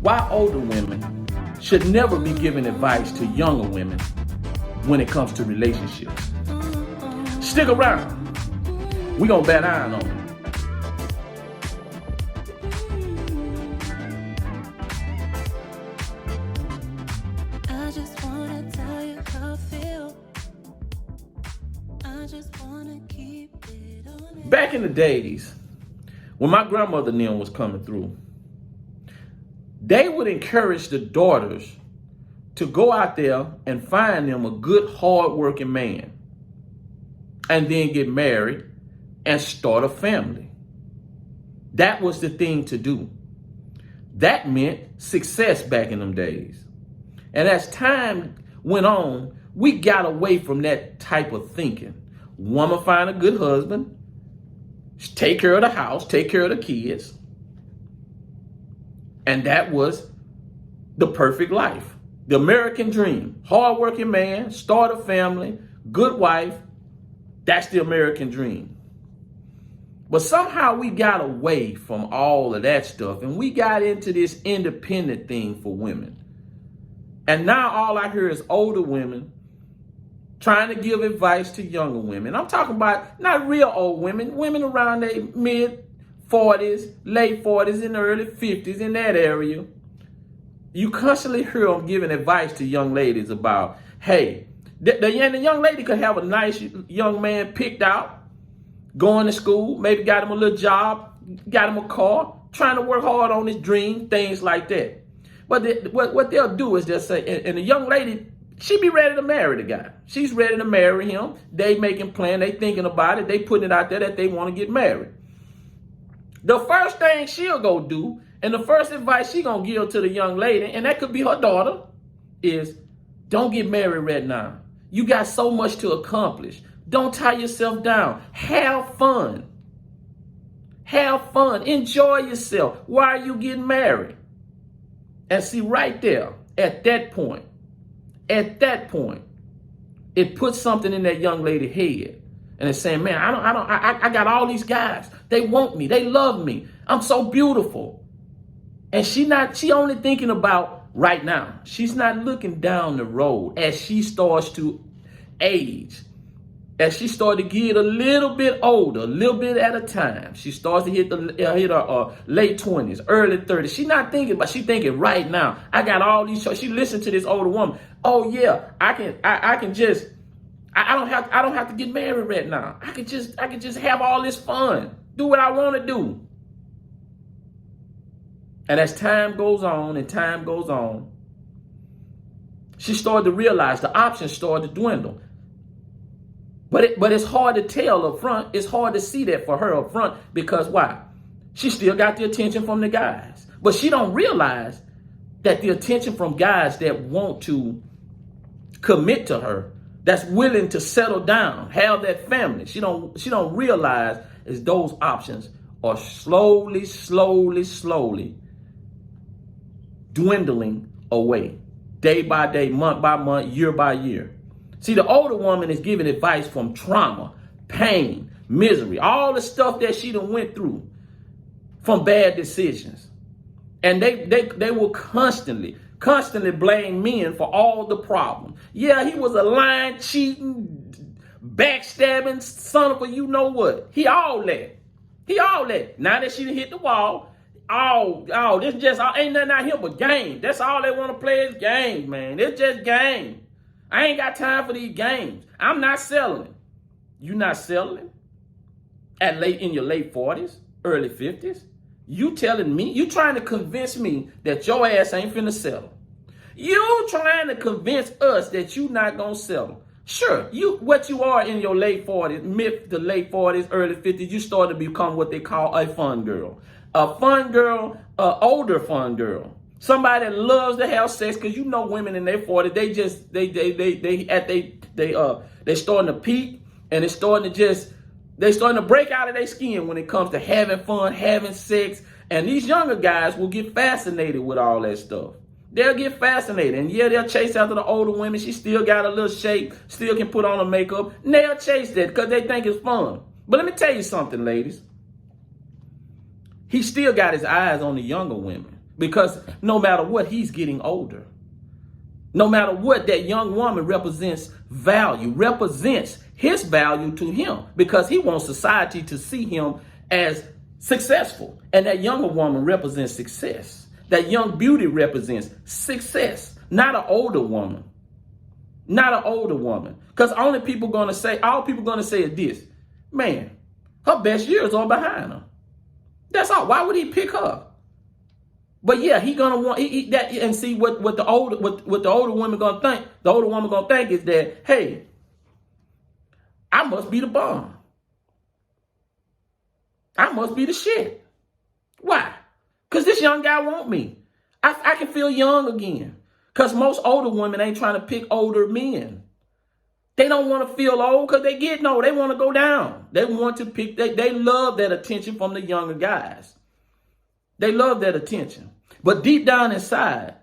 why older women should never be giving advice to younger women when it comes to relationships. Stick around. We're going to bat iron on it. I just wanna tell you how I feel. I just wanna keep it on it. Back in the days, when my grandmother and them was coming through, they would encourage the daughters to go out there and find them a good, hard-working man and then get married and start a family. That was the thing to do. That meant success back in them days. And as time went on, we got away from that type of thinking. Woman find a good husband, take care of the house, take care of the kids. And that was the perfect life. The American dream. Hardworking man, start a family, good wife. That's the American dream. But somehow we got away from all of that stuff and we got into this independent thing for women. And now all I hear is older women trying to give advice to younger women. I'm talking about not real old women, women around their mid-40s, late 40s, in the early 50s, in that area. You constantly hear them giving advice to young ladies about, hey, the young lady could have a nice young man picked out, going to school, maybe got him a little job, got him a car, trying to work hard on his dream, things like that. But what they'll do is they'll say, and the young lady, she be ready to marry the guy. She's ready to marry him. They making plans, they thinking about it, they putting it out there that they want to get married. The first thing she'll go do, and the first advice she gonna give to the young lady, and that could be her daughter, is don't get married right now. You got so much to accomplish. Don't tie yourself down. Have fun. Have fun. Enjoy yourself. Why are you getting married? And see, right there, at that point, it puts something in that young lady's head. And it's saying, man, I got all these guys. They want me. They love me. I'm so beautiful. And she only thinking about right now. She's not looking down the road as she starts to age. As she starts to get a little bit older, a little bit at a time. She starts to hit her late 20s, early 30s. She's not thinking, but she's thinking right now. I got all these choices. She listened to this older woman. Oh yeah, I don't have to get married right now. I can just have all this fun. Do what I want to do. And as time goes on, she started to realize the options started to dwindle. But it's hard to tell up front. It's hard to see that for her up front because why? She still got the attention from the guys. But she don't realize that the attention from guys that want to commit to her, that's willing to settle down, have that family. She don't realize is those options are slowly dwindling away, day by day, month by month, year by year. See, the older woman is giving advice from trauma, pain, misery, all the stuff that she done went through from bad decisions. And they will constantly blame men for all the problems. Yeah, he was a lying, cheating, backstabbing son of a you know what. He all that. Now that she done hit the wall, this just ain't nothing out here but game. That's all they want to play is games, man. It's just game. I ain't got time for these games. I'm not selling. You not selling in your late 40s, early 50s? You telling me, you trying to convince me that your ass ain't finna settle. You trying to convince us that you not gonna settle. Sure, what you are in your late 40s, mid to late 40s, early 50s, you start to become what they call a fun girl. A fun girl, older fun girl. Somebody that loves to have sex, because you know women in their 40s, they starting to peak, and they starting to break out of their skin when it comes to having fun, having sex. And these younger guys will get fascinated with all that stuff. They'll get fascinated. And yeah, they'll chase after the older women. She still got a little shape, still can put on her makeup. And they'll chase that because they think it's fun. But let me tell you something, ladies. He still got his eyes on the younger women. Because no matter what, he's getting older. No matter what, that young woman represents value, represents his value to him, because he wants society to see him as successful. And that younger woman represents success. That young beauty represents success, not an older woman. Not an older woman. Because all people going to say is this: man, her best years are behind her. That's all. Why would he pick her? But yeah, he gonna want that. And see what the older woman gonna think. The older woman gonna think is that, hey, I must be the bomb. I must be the shit. Why? Because this young guy want me. I can feel young again. Because most older women ain't trying to pick older men. They don't want to feel old because they getting old. They want to go down. They want to pick. They love that attention from the younger guys. They love that attention. But deep down inside,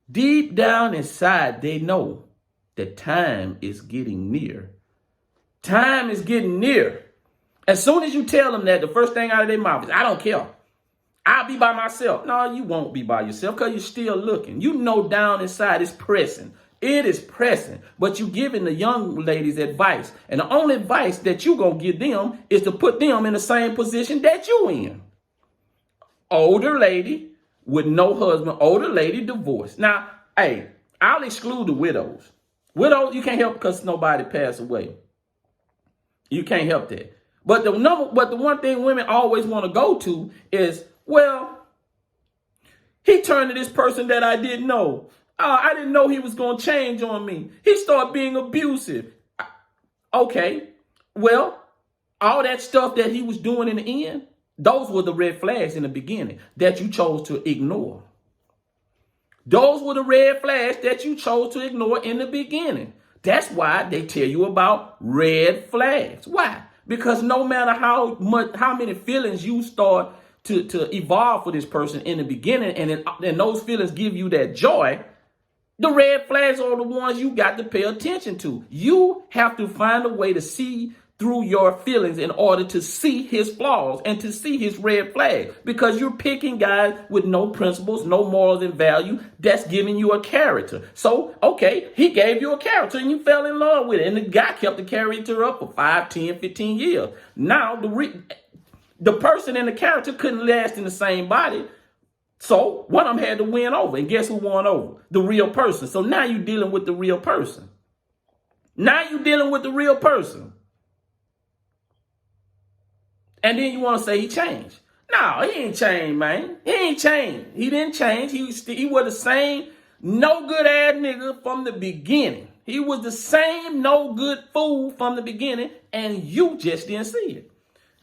they know that time is getting near. Time is getting near. As soon as you tell them that, the first thing out of their mouth is, I don't care. I'll be by myself. No, you won't be by yourself because you're still looking. You know down inside it's pressing. It is pressing. But you're giving the young ladies advice. And the only advice that you're going to give them is to put them in the same position that you in. Older lady with no husband, older lady divorced. Now, hey, I'll exclude the widows. Widows, you can't help because nobody passed away. You can't help that. But the one thing women always want to go to is, well, he turned to this person that I didn't know. I didn't know he was going to change on me. He started being abusive. Okay, well, all that stuff that he was doing in the end, those were the red flags in the beginning that you chose to ignore. Those were the red flags that you chose to ignore in the beginning. That's why they tell you about red flags. Why? Because no matter how many feelings you start to evolve for this person in the beginning, and those feelings give you that joy, the red flags are the ones you got to pay attention to. You have to find a way to see through your feelings in order to see his flaws and to see his red flag, because you're picking guys with no principles, no morals and value. That's giving you a character. So, okay, he gave you a character and you fell in love with it. And the guy kept the character up for 5, 10, 15 years. Now, the person and the character couldn't last in the same body. So one of them had to win over. And guess who won over? The real person. So now you're dealing with the real person. And then you want to say he changed. No, he ain't changed, man. He ain't changed. He didn't change. He was the same no good ass nigga from the beginning. He was the same no good fool from the beginning, and you just didn't see it.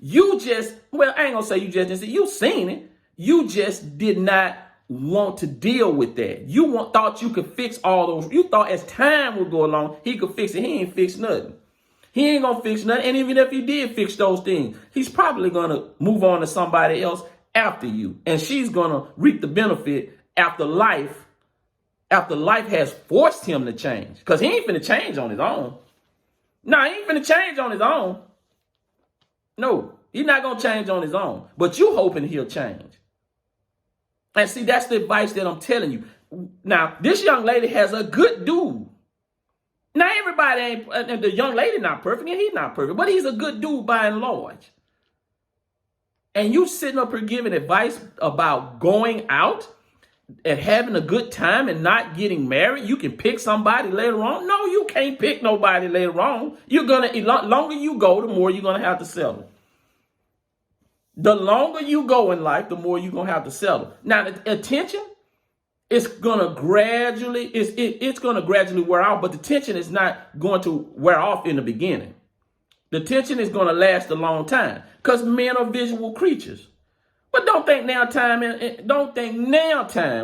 I ain't gonna say you just didn't see it. You seen it. You just did not want to deal with that. You thought you could fix all those. You thought as time would go along, he could fix it. He ain't fixed nothing. He ain't gonna fix nothing. And even if he did fix those things, he's probably gonna move on to somebody else after you. And she's gonna reap the benefit after life has forced him to change. Because he ain't finna change on his own. No, he ain't finna change on his own. No, he's not gonna change on his own. But you hoping he'll change. And see, that's the advice that I'm telling you. Now, this young lady has a good dude. Now, everybody ain't, the young lady not perfect, and he's not perfect, but he's a good dude by and large. And you sitting up here giving advice about going out and having a good time and not getting married. You can pick somebody later on. No, you can't pick nobody later on. The longer you go, the more you're going to have to settle. The longer you go in life, the more you're going to have to settle. Now, the attention, it's going to gradually wear out, but the tension is not going to wear off in the beginning. The tension is going to last a long time because men are visual creatures. But don't think now time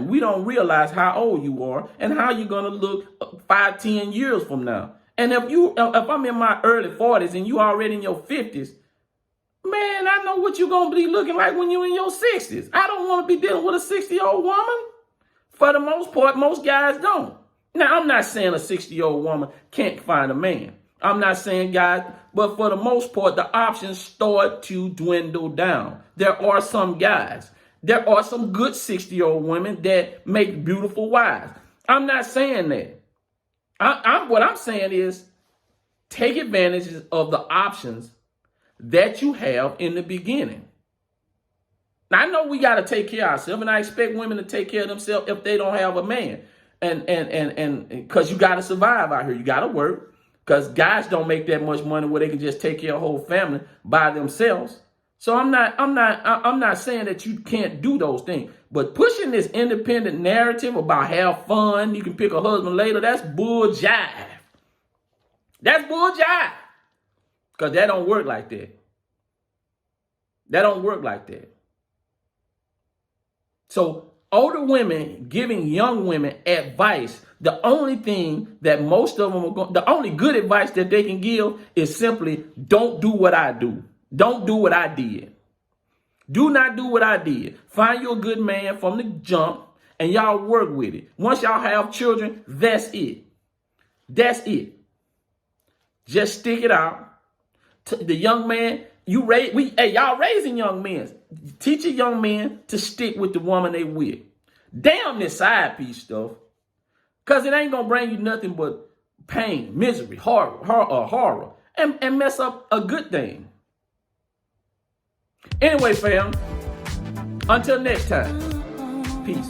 we don't realize how old you are and how you're going to look 5, 10 years from now. And if I'm in my early 40s and you already in your 50s, man, I know what you're going to be looking like when you're in your 60s. I don't want to be dealing with a 60-year-old woman. For the most part, most guys don't. Now, I'm not saying a 60-year-old woman can't find a man. I'm not saying guys, but for the most part, the options start to dwindle down. There are some guys, There are some good 60-year-old women that make beautiful wives. I'm not saying that. What I'm saying is take advantage of the options that you have in the beginning. Now, I know we got to take care of ourselves, and I expect women to take care of themselves if they don't have a man. And because you got to survive out here, you got to work. Because guys don't make that much money where they can just take care of a whole family by themselves. So I'm not saying that you can't do those things, but pushing this independent narrative about have fun, you can pick a husband later, that's bull jive. That's bull jive. Because that don't work like that. That don't work like that. So older women giving young women advice, the only thing that most of them are going, the only good advice that they can give is simply don't do what I do. Don't do what I did. Do not do what I did. Find you a good man from the jump and y'all work with it. Once y'all have children, that's it. That's it. Just stick it out. The young man, y'all raising young men. Teach a young man to stick with the woman they with. Damn this side piece stuff. Because it ain't going to bring you nothing but pain, misery, horror, and mess up a good thing. Anyway, fam, until next time, peace.